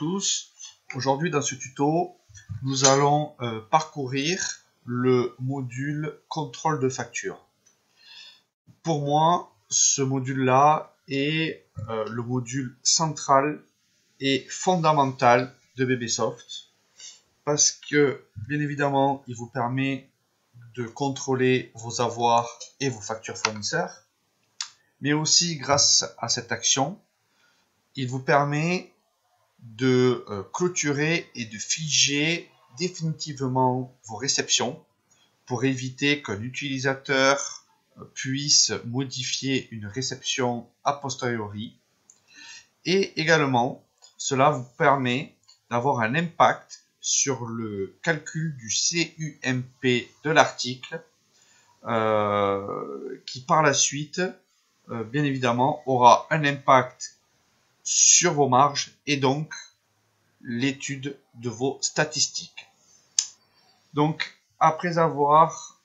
tous. Aujourd'hui dans ce tuto, nous allons parcourir le module contrôle de facture. Pour moi, ce module-là est le module central et fondamental de BBSoft parce que, bien évidemment, il vous permet de contrôler vos avoirs et vos factures fournisseurs, mais aussi grâce à cette action, il vous permet de clôturer et de figer définitivement vos réceptions pour éviter qu'un utilisateur puisse modifier une réception a posteriori. Et également, cela vous permet d'avoir un impact sur le calcul du CUMP de l'article qui par la suite, bien évidemment, aura un impact sur vos marges et donc l'étude de vos statistiques. Donc, après avoir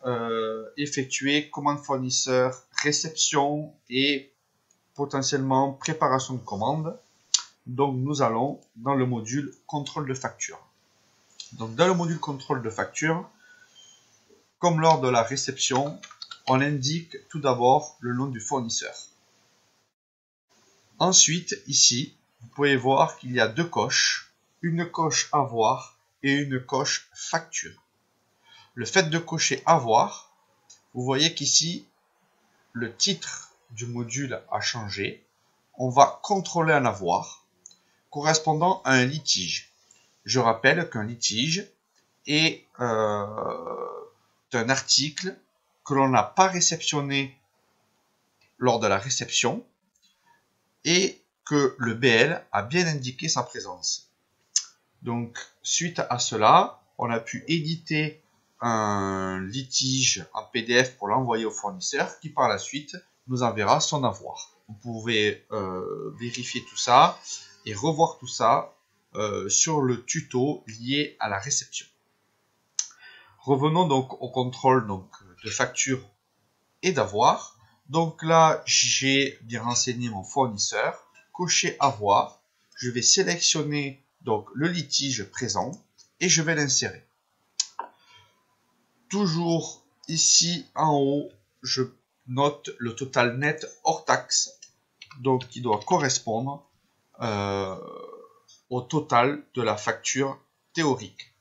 effectué commande fournisseur, réception et potentiellement préparation de commande, donc nous allons dans le module contrôle de facture. Donc, dans le module contrôle de facture, comme lors de la réception, on indique tout d'abord le nom du fournisseur. Ensuite, ici, vous pouvez voir qu'il y a deux coches, une coche avoir et une coche facture. Le fait de cocher avoir, vous voyez qu'ici, le titre du module a changé. On va contrôler un avoir correspondant à un litige. Je rappelle qu'un litige est un article que l'on n'a pas réceptionné lors de la réception et que le BL a bien indiqué sa présence. Donc, suite à cela, on a pu éditer un litige en PDF pour l'envoyer au fournisseur qui par la suite nous enverra son avoir. Vous pouvez vérifier tout ça et revoir tout ça sur le tuto lié à la réception. Revenons donc au contrôle de facture et d'avoir. Donc là, j'ai bien renseigné mon fournisseur, coché avoir. Je vais sélectionner donc le litige présent et je vais l'insérer. Toujours ici en haut, je note le total net hors taxe, donc qui doit correspondre au total de la facture théorique.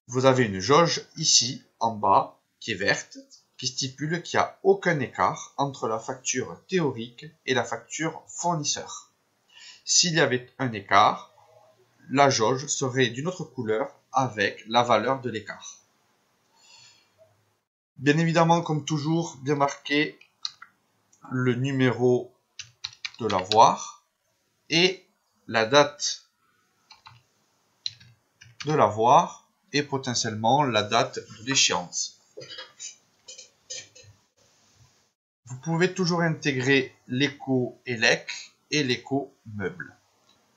Vous avez une jauge ici en bas qui est verte, qui stipule qu'il n'y a aucun écart entre la facture théorique et la facture fournisseur. S'il y avait un écart, la jauge serait d'une autre couleur avec la valeur de l'écart. Bien évidemment, comme toujours, bien marqué le numéro de l'avoir et la date de l'avoir et potentiellement la date de l'échéance. Vous pouvez toujours intégrer l'éco ELEC et l'éco meuble.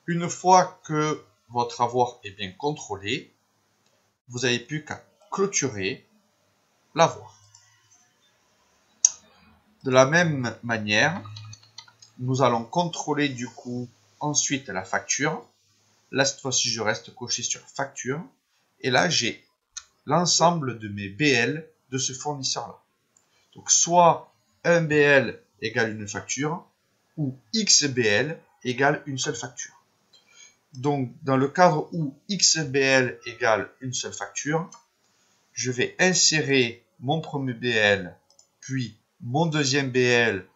Une fois que votre avoir est bien contrôlé, vous n'avez plus qu'à clôturer l'avoir. De la même manière, nous allons contrôler du coup ensuite la facture. Là, cette fois-ci, je reste coché sur facture. Et là, j'ai l'ensemble de mes BL de ce fournisseur-là. Donc, soit un BL égale une facture, ou XBL égale une seule facture. Donc, dans le cadre où XBL égale une seule facture, je vais insérer mon premier BL, puis mon deuxième BL.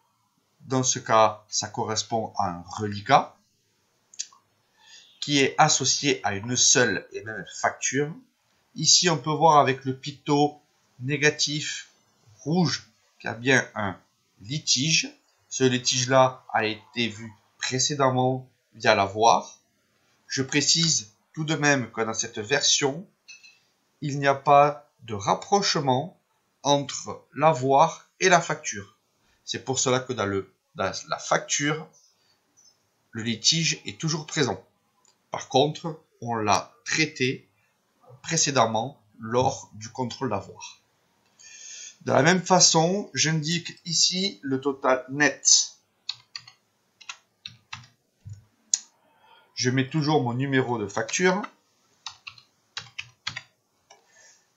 Dans ce cas, ça correspond à un reliquat qui est associé à une seule et même facture. Ici, on peut voir avec le picto négatif rouge qu'il y a bien un litige. Ce litige-là a été vu précédemment via l'avoir. Je précise tout de même que dans cette version, il n'y a pas de rapprochement entre l'avoir et la facture. C'est pour cela que dans la facture, le litige est toujours présent. Par contre, on l'a traité précédemment lors du contrôle d'avoir. De la même façon, j'indique ici le total net. je mets toujours mon numéro de facture,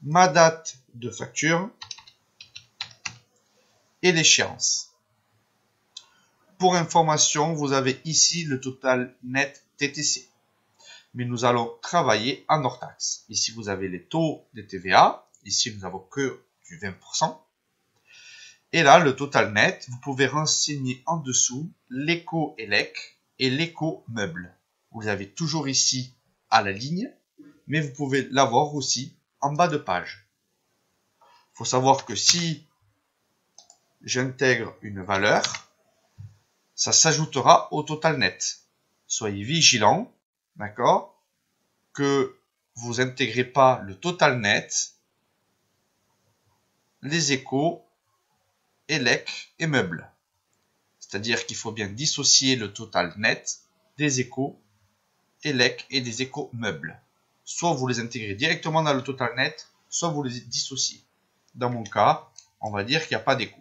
ma date de facture et l'échéance. Pour information, vous avez ici le total net TTC. Mais nous allons travailler en hors taxe. Ici, vous avez les taux de TVA. Ici, nous n'avons que du 20%. Et là, le total net, vous pouvez renseigner en dessous l'éco-élec et l'éco-meuble. Vous avez toujours ici à la ligne, mais vous pouvez l'avoir aussi en bas de page. Il faut savoir que si j'intègre une valeur, ça s'ajoutera au total net. Soyez vigilants, d'accord, que vous intégrez pas le total net, les échos, élec et meubles. C'est-à-dire qu'il faut bien dissocier le total net des échos, élec et des échos meubles. Soit vous les intégrez directement dans le total net, soit vous les dissociez. Dans mon cas, on va dire qu'il n'y a pas d'écho.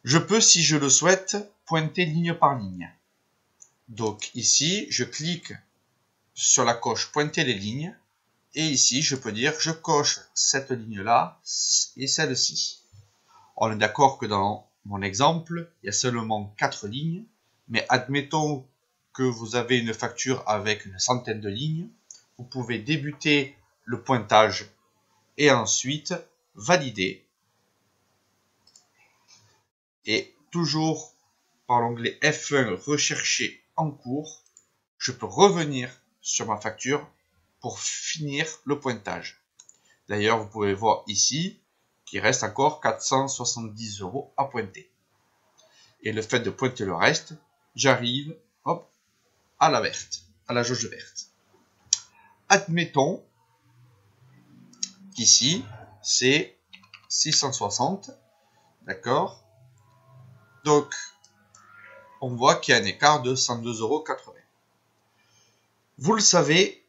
Je peux, si je le souhaite, pointer ligne par ligne. Donc ici, je clique sur la coche pointer les lignes. Et ici, je peux dire, je coche cette ligne-là et celle-ci. On est d'accord que dans mon exemple, il y a seulement 4 lignes. Mais admettons que vous avez une facture avec une centaine de lignes. Vous pouvez débuter le pointage et ensuite valider. Et toujours par l'onglet F1 rechercher en cours, je peux revenir sur ma facture pour finir le pointage. D'ailleurs, vous pouvez voir ici qu'il reste encore 470 € à pointer. Et le fait de pointer le reste, j'arrive hop, à la verte, à la jauge verte. Admettons qu'ici, c'est 660, d'accord? Donc, on voit qu'il y a un écart de 102,80 €. Vous le savez,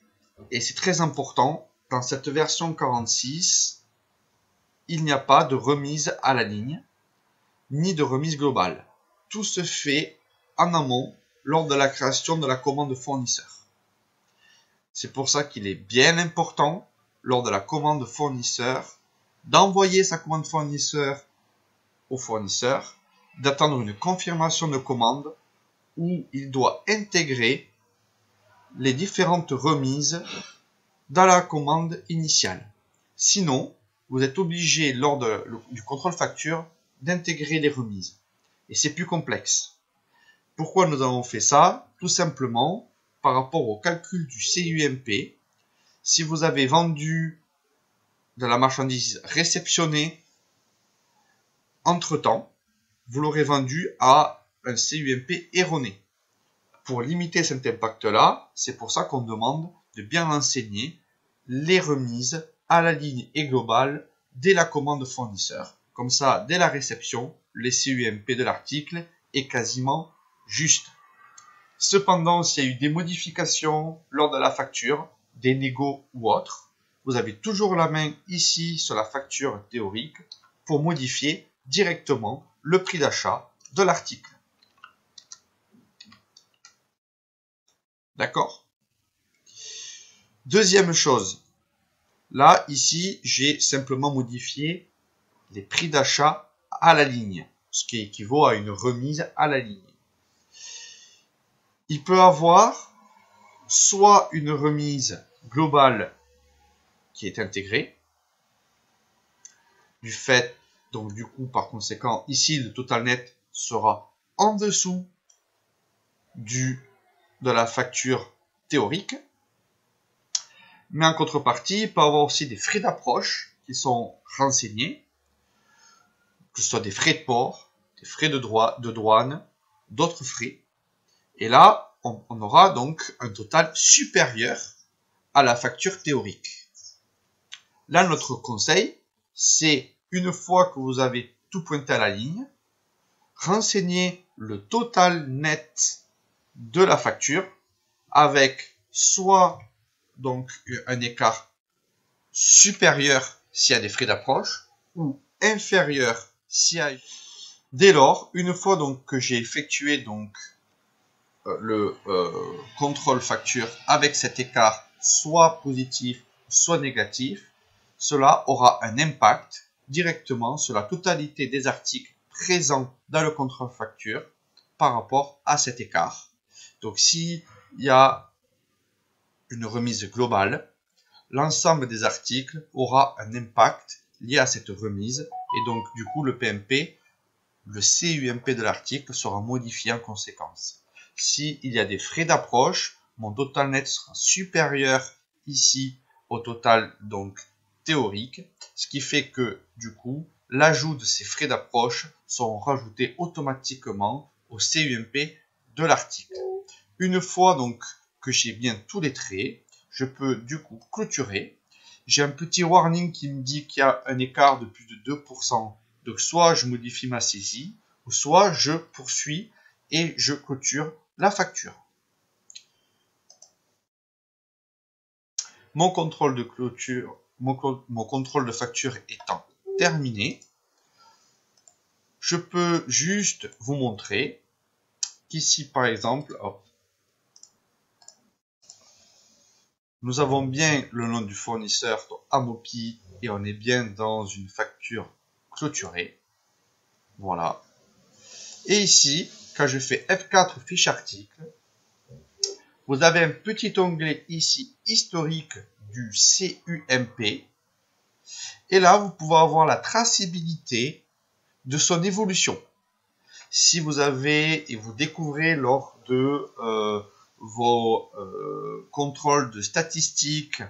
et c'est très important, dans cette version 46, il n'y a pas de remise à la ligne, ni de remise globale. Tout se fait en amont, lors de la création de la commande fournisseur. C'est pour ça qu'il est bien important, lors de la commande fournisseur, d'envoyer sa commande fournisseur au fournisseur, d'attendre une confirmation de commande où il doit intégrer les différentes remises dans la commande initiale. Sinon, vous êtes obligé lors du contrôle facture d'intégrer les remises. Et c'est plus complexe. Pourquoi nous avons fait ça? Tout simplement par rapport au calcul du CUMP. Si vous avez vendu de la marchandise réceptionnée entre-temps, vous l'aurez vendu à un CUMP erroné. Pour limiter cet impact-là, c'est pour ça qu'on demande de bien renseigner les remises à la ligne et globale dès la commande fournisseur. Comme ça, dès la réception, le CUMP de l'article est quasiment juste. Cependant, s'il y a eu des modifications lors de la facture, des négos ou autres, vous avez toujours la main ici sur la facture théorique pour modifier directement le prix d'achat de l'article. D'accord? Deuxième chose, là, ici, j'ai simplement modifié les prix d'achat à la ligne, ce qui équivaut à une remise à la ligne. Il peut avoir soit une remise globale qui est intégrée, du fait, donc du coup, par conséquent, ici, le total net sera en dessous de la facture théorique. Mais en contrepartie, il peut y avoir aussi des frais d'approche qui sont renseignés, que ce soit des frais de port, des frais de douane, d'autres frais. Et là, on aura donc un total supérieur à la facture théorique. Là, notre conseil, c'est une fois que vous avez tout pointé à la ligne, renseignez le total net de la facture avec soit donc un écart supérieur s'il y a des frais d'approche ou inférieur s'il y a. Dès lors, une fois donc que j'ai effectué donc le contrôle facture avec cet écart soit positif, soit négatif, cela aura un impact directement sur la totalité des articles présents dans le contrôle facture par rapport à cet écart. Donc s'il y a une remise globale, l'ensemble des articles aura un impact lié à cette remise et donc du coup le PMP, le CUMP de l'article sera modifié en conséquence. S'il y a des frais d'approche, mon total net sera supérieur ici au total donc théorique, ce qui fait que du coup l'ajout de ces frais d'approche seront rajoutés automatiquement au CUMP de l'article. Une fois donc que j'ai bien tous les traits, je peux du coup clôturer. J'ai un petit warning qui me dit qu'il y a un écart de plus de 2%. Donc soit je modifie ma saisie, ou soit je poursuis et je clôture la facture. Mon contrôle de clôture, mon contrôle de facture étant terminé, je peux juste vous montrer qu'ici par exemple, hop, nous avons bien le nom du fournisseur, donc Amopi, et on est bien dans une facture clôturée. Voilà. Et ici, quand je fais F4 fiche article, vous avez un petit onglet ici, historique du CUMP. Et là, vous pouvez avoir la traçabilité de son évolution. Si vous avez et vous découvrez lors de vos contrôles de statistiques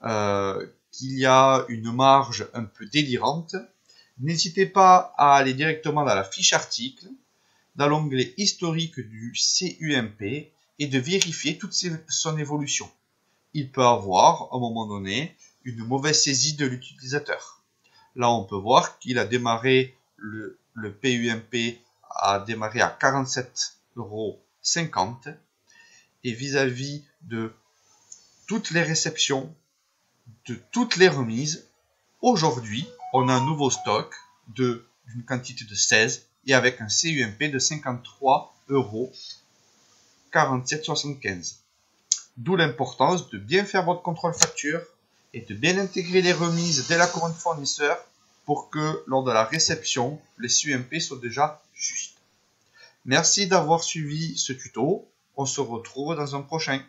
qu'il y a une marge un peu délirante, n'hésitez pas à aller directement dans la fiche article, dans l'onglet historique du CUMP et de vérifier toute son évolution. Il peut avoir, à un moment donné, une mauvaise saisie de l'utilisateur. Là, on peut voir qu'il a démarré, le PUMP a démarré à 47,50 € et vis-à-vis de toutes les réceptions, de toutes les remises, aujourd'hui, on a un nouveau stock d'une quantité de 16 et avec un CUMP de 53,4775 €. D'où l'importance de bien faire votre contrôle facture et de bien intégrer les remises dès la commande fournisseur pour que lors de la réception, les CUMP soient déjà justes. Merci d'avoir suivi ce tuto. On se retrouve dans un prochain.